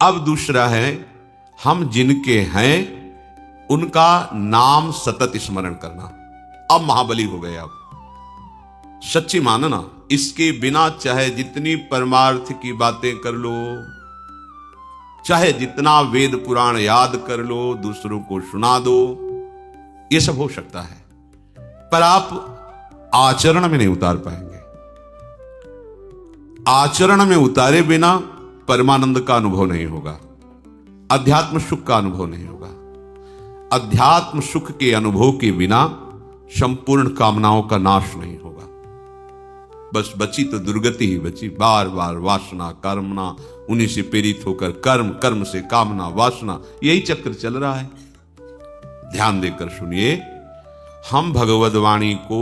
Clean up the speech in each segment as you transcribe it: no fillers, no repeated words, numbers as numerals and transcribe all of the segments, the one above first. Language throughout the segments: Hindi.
अब दूसरा है, हम जिनके हैं उनका नाम सतत स्मरण करना। अब महाबली हो गए। अब सच्ची मानना, इसके बिना चाहे जितनी परमार्थ की बातें कर लो, चाहे जितना वेद पुराण याद कर लो, दूसरों को सुना दो, ये सब हो सकता है, पर आप आचरण में नहीं उतार पाएंगे। आचरण में उतारे बिना परमानंद का अनुभव नहीं होगा, अध्यात्म सुख का अनुभव नहीं होगा। अध्यात्म सुख के अनुभव के बिना संपूर्ण कामनाओं का नाश नहीं होगा। बस बची तो दुर्गति ही बची। बार बार वासना कामना, उन्हीं से प्रेरित होकर कर्म, कर्म से कामना वासना, यही चक्र चल रहा है। ध्यान देकर सुनिए, हम भगवद वाणी को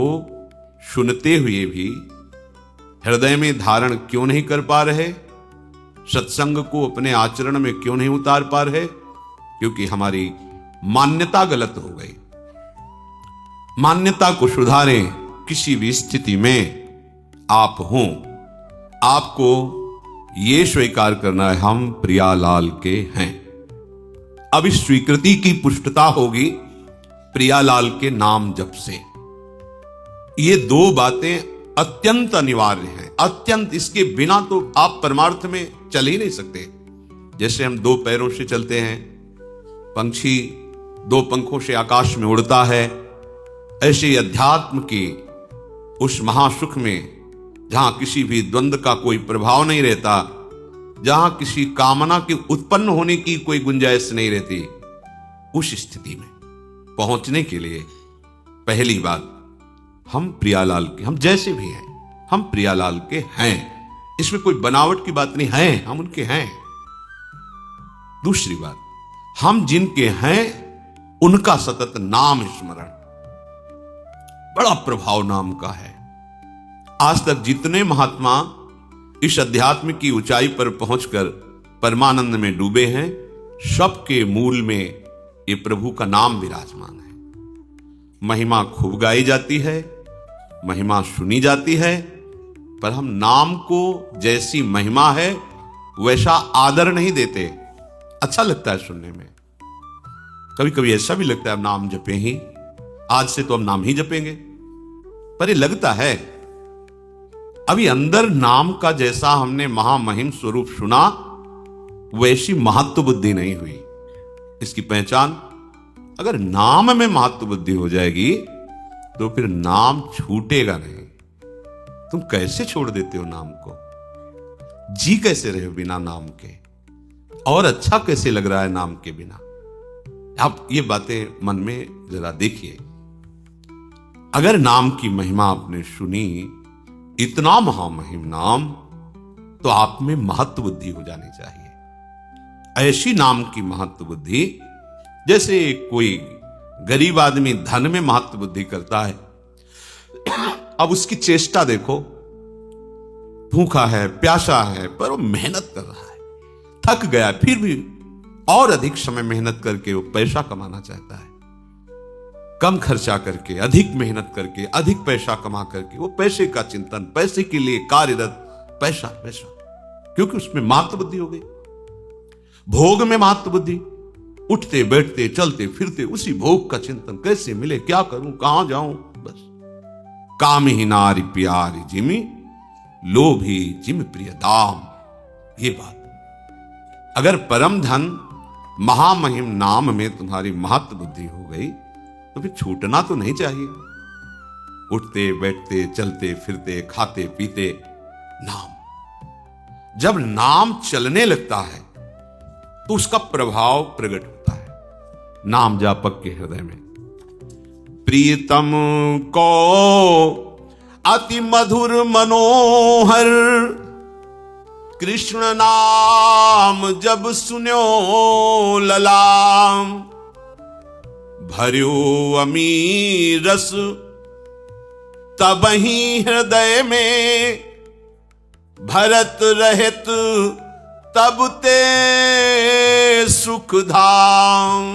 सुनते हुए भी हृदय में धारण क्यों नहीं कर पा रहे, सत्संग को अपने आचरण में क्यों नहीं उतार पा रहे? क्योंकि हमारी मान्यता गलत हो गई। मान्यता को सुधारें। किसी भी स्थिति में आप हों, आपको यह स्वीकार करना है, हम प्रियालाल के हैं। अब इस स्वीकृति की पुष्टता होगी प्रियालाल के नाम जप से। ये दो बातें अत्यंत अनिवार्य हैं, अत्यंत। इसके बिना तो आप परमार्थ में चल ही नहीं सकते। जैसे हम दो पैरों से चलते हैं, पंछी दो पंखों से आकाश में उड़ता है, ऐसे ही अध्यात्म के उस महासुख में, जहां किसी भी द्वंद्व का कोई प्रभाव नहीं रहता, जहां किसी कामना के उत्पन्न होने की कोई गुंजाइश नहीं रहती, उस स्थिति में पहुंचने के लिए पहली बात, हम प्रियालाल के, हम जैसे भी हैं, हम प्रियालाल के हैं। इसमें कोई बनावट की बात नहीं है, हम उनके हैं। दूसरी बात, हम जिनके हैं उनका सतत नाम स्मरण। बड़ा प्रभाव नाम का है। आज तक जितने महात्मा इस अध्यात्म की ऊंचाई पर पहुंचकर परमानंद में डूबे हैं, सबके मूल में ये प्रभु का नाम विराजमान है। महिमा खूब गाई जाती है, महिमा सुनी जाती है, पर हम नाम को जैसी महिमा है वैसा आदर नहीं देते। अच्छा लगता है सुनने में, कभी कभी ऐसा भी लगता है अब नाम जपे ही, आज से तो हम नाम ही जपेंगे, पर ये लगता है अभी अंदर नाम का जैसा हमने महामहिम स्वरूप सुना वैसी महत्व बुद्धि नहीं हुई। इसकी पहचान, अगर नाम में महत्व बुद्धि हो जाएगी तो फिर नाम छूटेगा नहीं। तुम कैसे छोड़ देते हो नाम को? जी कैसे रहे हो बिना नाम के? और अच्छा कैसे लग रहा है नाम के बिना? आप ये बातें मन में जरा देखिए। अगर नाम की महिमा आपने सुनी, इतना महामहिम नाम, तो आप में महत्व बुद्धि हो जानी चाहिए। ऐसी नाम की महत्व बुद्धि, जैसे कोई गरीब आदमी धन में महत्व बुद्धि करता है। अब उसकी चेष्टा देखो, भूखा है, प्यासा है, पर वो मेहनत कर रहा है, थक गया, फिर भी और अधिक समय मेहनत करके वो पैसा कमाना चाहता है। कम खर्चा करके, अधिक मेहनत करके, अधिक पैसा कमा करके वो पैसे का चिंतन, पैसे के लिए कार्यरत, पैसा पैसा, क्योंकि उसमें महत्व बुद्धि हो गई। भोग में महत्व बुद्धि, उठते बैठते चलते फिरते उसी भोग का चिंतन, कैसे मिले, क्या करूं, कहां जाऊं, बस। काम ही नारी प्यारी जिमी, लोभी जिम प्रिय दाम। ये बात, अगर परम धन महामहिम नाम में तुम्हारी महत्व बुद्धि हो गई तो फिर छूटना तो नहीं चाहिए। उठते बैठते चलते फिरते खाते पीते नाम। जब नाम चलने लगता है तो उसका प्रभाव प्रकट होता है नाम जापक के हृदय में। प्रीतम को अति मधुर मनोहर, कृष्ण नाम जब सुन्यो ललाम। भर्यो अमीर रस तबहि हृदय में, भरत रहित तब ते सुख धाम।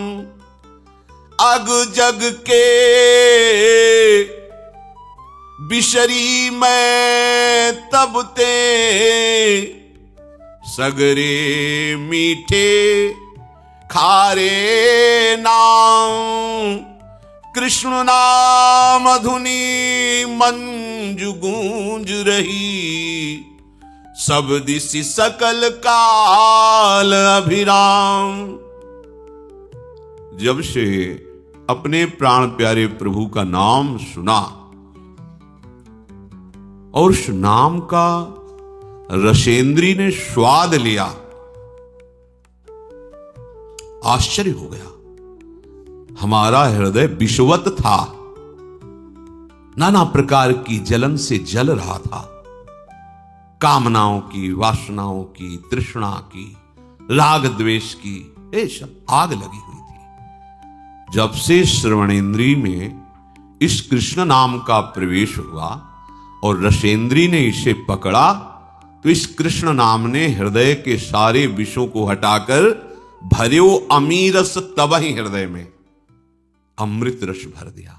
अग जग के बिशरी मैं तब ते, सगरे मीठे खारे नाम, कृष्ण नाम धुनी मंजु गूंज रही, सब दिशि सकल काल अभिराम। जब से अपने प्राण प्यारे प्रभु का नाम सुना और उस नाम का रसेंद्री ने स्वाद लिया, आश्चर्य हो गया। हमारा हृदय विषवत था, नाना प्रकार की जलन से जल रहा था। कामनाओं की, वासनाओं की, तृष्णा की, राग द्वेष की, ये सब आग लगी हुई थी। जब से श्रवणेन्द्री में इस कृष्ण नाम का प्रवेश हुआ और रसेंद्री ने इसे पकड़ा, तो इस कृष्ण नाम ने हृदय के सारे विषों को हटाकर भर्यो अमीरस तब ही हृदय में अमृत रस भर दिया।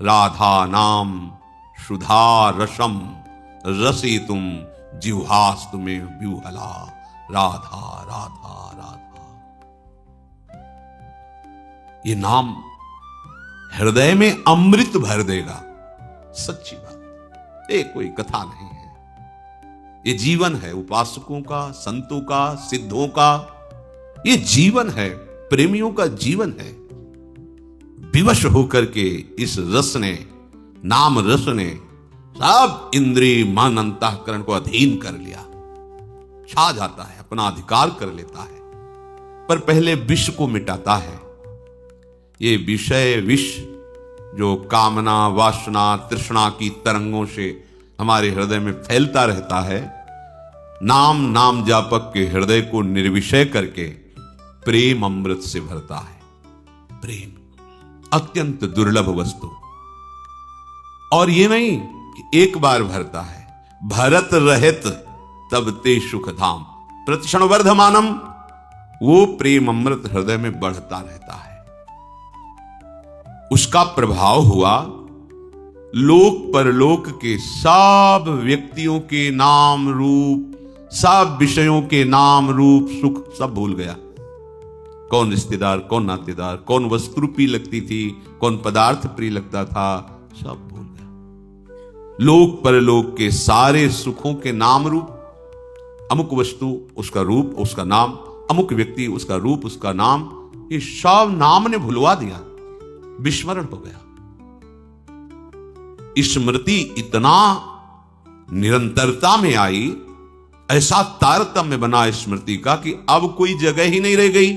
राधा नाम सुधा रसम रसी तुम जिह्वास्तु में व्यूहला, राधा राधा राधा। ये नाम हृदय में अमृत भर देगा। सच्ची बात, ये कोई कथा नहीं है, ये जीवन है उपासकों का, संतों का, सिद्धों का। ये जीवन है, प्रेमियों का जीवन है। विवश होकर के इस रस ने, नाम रस ने सब इंद्रिय मन अंतःकरण को अधीन कर लिया, छा जाता है, अपना अधिकार कर लेता है। पर पहले विष को मिटाता है। ये विषय विष जो कामना, वासना, तृष्णा की तरंगों से हमारे हृदय में फैलता रहता है, नाम जापक के हृदय को निर्विषय करके प्रेम अमृत से भरता है। प्रेम अत्यंत दुर्लभ वस्तु, और ये नहीं कि एक बार भरता है, भरत रहत तब ते सुख धाम, प्रतिक्षण वर्धमानम। वो प्रेम अमृत हृदय में बढ़ता रहता है। उसका प्रभाव हुआ लोक परलोक के सब व्यक्तियों के नाम रूप, सब विषयों के नाम रूप सुख सब भूल गया। कौन रिश्तेदार, कौन नातेदार, कौन वस्तु प्रिय लगती थी, कौन पदार्थ प्रिय लगता था, सब भूल गया। लोक परलोक के सारे सुखों के नाम रूप, अमुक वस्तु उसका रूप उसका नाम, अमुक व्यक्ति उसका रूप उसका नाम, ये सब नाम ने भुलवा दिया, विस्मरण हो गया। स्मृति इतना निरंतरता में आई, ऐसा तारतम्य बना स्मृति का कि अब कोई जगह ही नहीं रह गई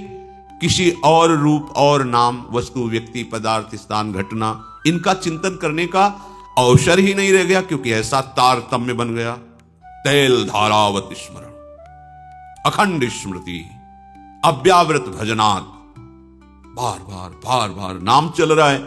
किसी और रूप और नाम, वस्तु, व्यक्ति, पदार्थ, स्थान, घटना, इनका चिंतन करने का अवसर ही नहीं रह गया, क्योंकि ऐसा तारतम्य बन गया। तैल धारावत स्मरण, अखंड स्मृति, अव्यावृत भजनात्, बार बार नाम चल रहा है,